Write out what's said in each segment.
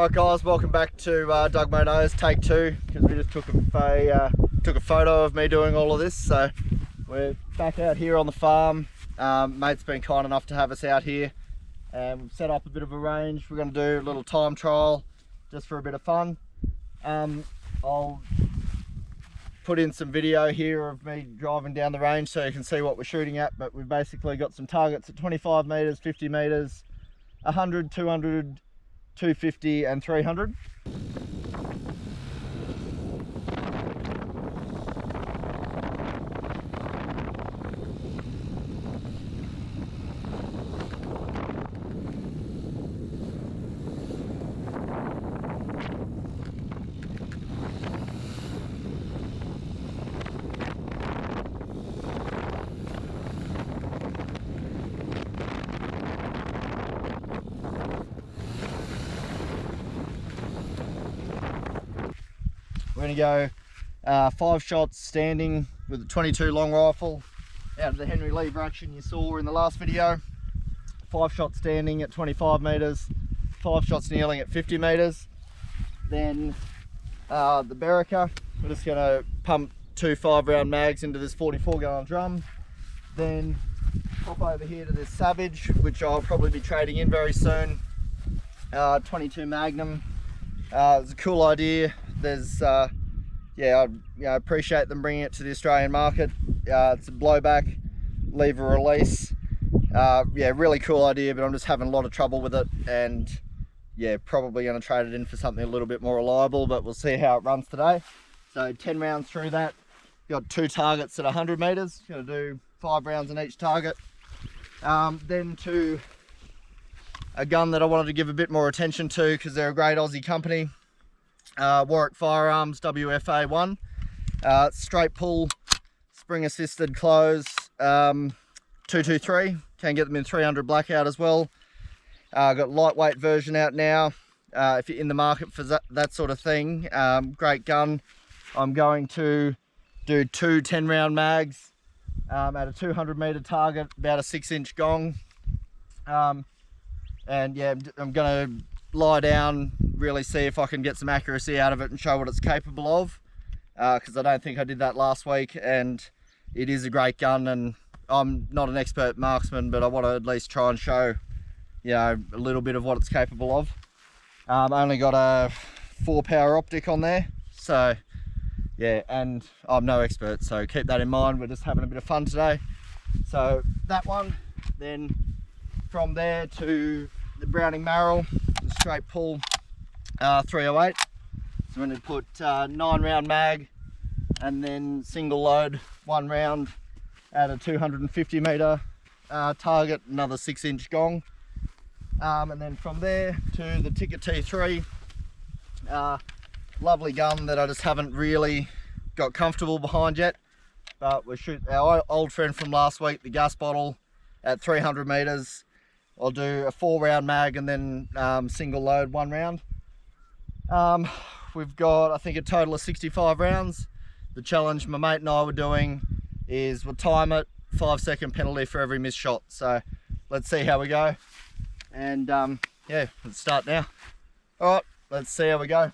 Alright guys, welcome back to Doug Mono's take 2, because we just took a photo of me doing all of this. So we're back out here on the farm. Mate's been kind enough to have us out here, and we've set up a bit of a range. We're going to do a little time trial just for a bit of fun. I'll put in some video here of me driving down the range so you can see what we're shooting at, but we've basically got some targets at 25 meters, 50 meters, 100, 200, 250 and 300. We're going to go 5 shots standing with a 22 long rifle out of the Henry lever action you saw in the last video. 5 shots standing at 25 meters, 5 shots kneeling at 50 meters. Then the Berrica, we're just going to pump 2 5-round mags into this 44-gallon drum. Then hop over here to this Savage, which I'll probably be trading in very soon. 22 Magnum. It's a cool idea. There's yeah, I appreciate them bringing it to the Australian market. It's a blowback lever release. Yeah, really cool idea, but I'm just having a lot of trouble with it, and yeah, probably going to trade it in for something a little bit more reliable, but we'll see how it runs today. So 10 rounds through that. Got 2 targets at 100 meters. Going to do 5 rounds in each target. Then to a gun that I wanted to give a bit more attention to because they're a great Aussie company. Warwick Firearms WFA1, straight pull, spring assisted close, 223, can get them in 300 blackout as well. Got lightweight version out now, if you're in the market for that sort of thing. Great gun. I'm going to do 2 10-round mags at a 200 meter target, about a 6-inch gong. And yeah, I'm going to lie down, really see if I can get some accuracy out of it and show what it's capable of, because I don't think I did that last week, and it is a great gun, and I'm not an expert marksman, but I want to at least try and show, you know, a little bit of what it's capable of. I only got a 4-power optic on there, so yeah, and I'm no expert, so keep that in mind. We're just having a bit of fun today. So that one, then from there to the Browning Marrel, straight pull, 308. So I'm going to put 9-round mag and then single load 1 round at a 250 meter target, another 6-inch gong. And then from there to the Ticker T3, lovely gun that I just haven't really got comfortable behind yet, but we'll shoot our old friend from last week, the gas bottle, at 300 meters. I'll do a 4-round mag and then single load 1 round. We've got, I think, a total of 65 rounds. The challenge my mate and I were doing is we'll time it, 5-second penalty for every missed shot. So let's see how we go. And yeah, let's start now. All right, let's see how we go.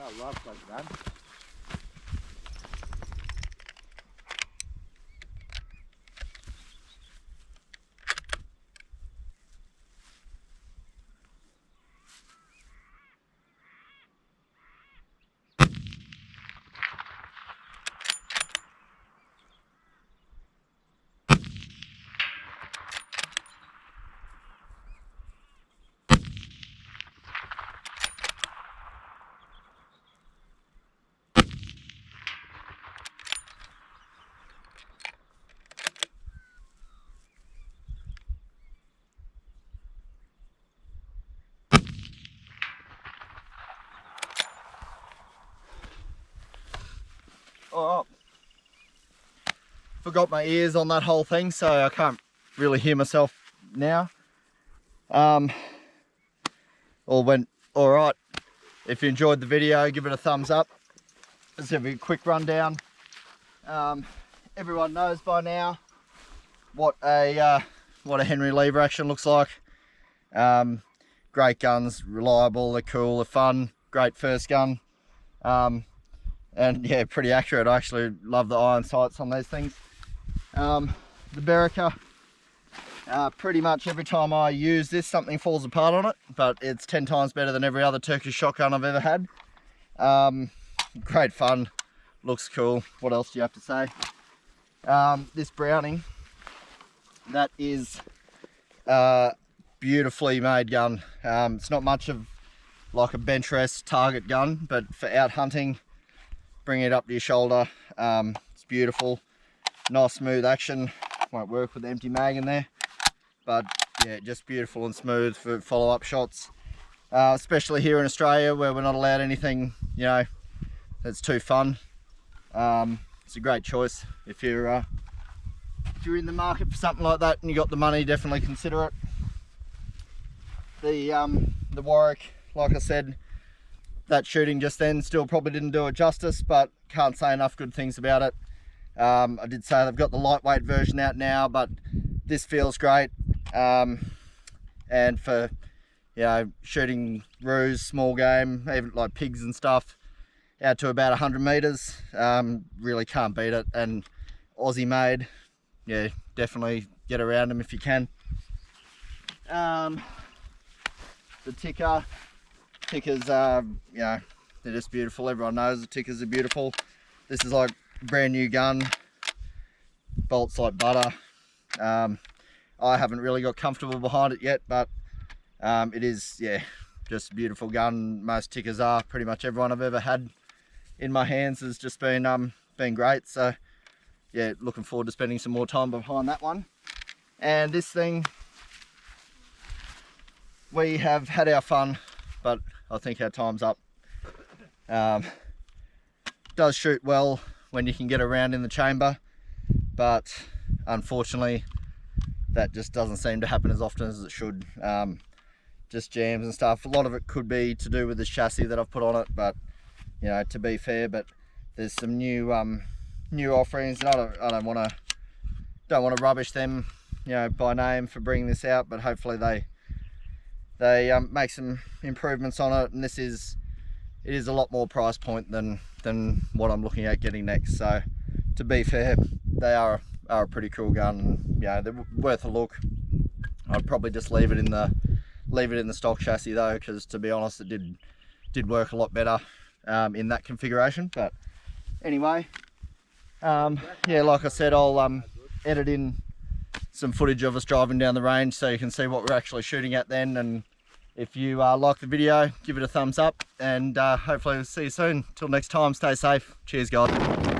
I love that gun. Alright. Forgot my ears on that whole thing, so I can't really hear myself now. All went alright. If you enjoyed the video, give it a thumbs up. Let's have a quick rundown. Everyone knows by now what a Henry lever action looks like. Great guns, reliable, they're cool, they're fun, great first gun. And yeah, pretty accurate. I actually love the iron sights on these things. The Berica, pretty much every time I use this, something falls apart on it, but it's 10 times better than every other Turkish shotgun I've ever had. Great fun, looks cool. What else do you have to say? This Browning, that is a beautifully made gun. It's not much of like a bench rest target gun, but for out hunting, bring it up to your shoulder. It's beautiful, nice smooth action. Won't work with the empty mag in there, but yeah, just beautiful and smooth for follow-up shots, especially here in Australia where we're not allowed anything, you know, that's too fun. It's a great choice if you're in the market for something like that and you got the money. Definitely consider it. The Warwick, like I said, that shooting just then still probably didn't do it justice, but can't say enough good things about it. I did say they've got the lightweight version out now, but this feels great. And for, you know, shooting roos, small game, even like pigs and stuff, out to about 100 meters, really can't beat it. And Aussie made, yeah, definitely get around them if you can. The tickers are, you know, they're just beautiful. Everyone knows the tickers are beautiful. This is like brand new gun, bolts like butter. I haven't really got comfortable behind it yet, but it is, yeah, just a beautiful gun. Most tickers are. Pretty much everyone I've ever had in my hands has just been great. So yeah, looking forward to spending some more time behind that one. And this thing, we have had our fun, but I think our time's up. Does shoot well when you can get around in the chamber, but unfortunately that just doesn't seem to happen as often as it should. Just jams and stuff. A lot of it could be to do with the chassis that I've put on it, but you know, to be fair, but there's some new offerings, and I don't want to rubbish them, you know, by name for bringing this out, but hopefully they make some improvements on it. And it is a lot more price point than what I'm looking at getting next. So to be fair, they are a pretty cool gun, and yeah, they're worth a look. I'd probably just leave it in the stock chassis though, because to be honest, it did work a lot better in that configuration. But anyway, yeah, like I said, I'll edit in some footage of us driving down the range so you can see what we're actually shooting at then. And if you like the video, give it a thumbs up, and hopefully we'll see you soon. Till next time, stay safe. Cheers, guys.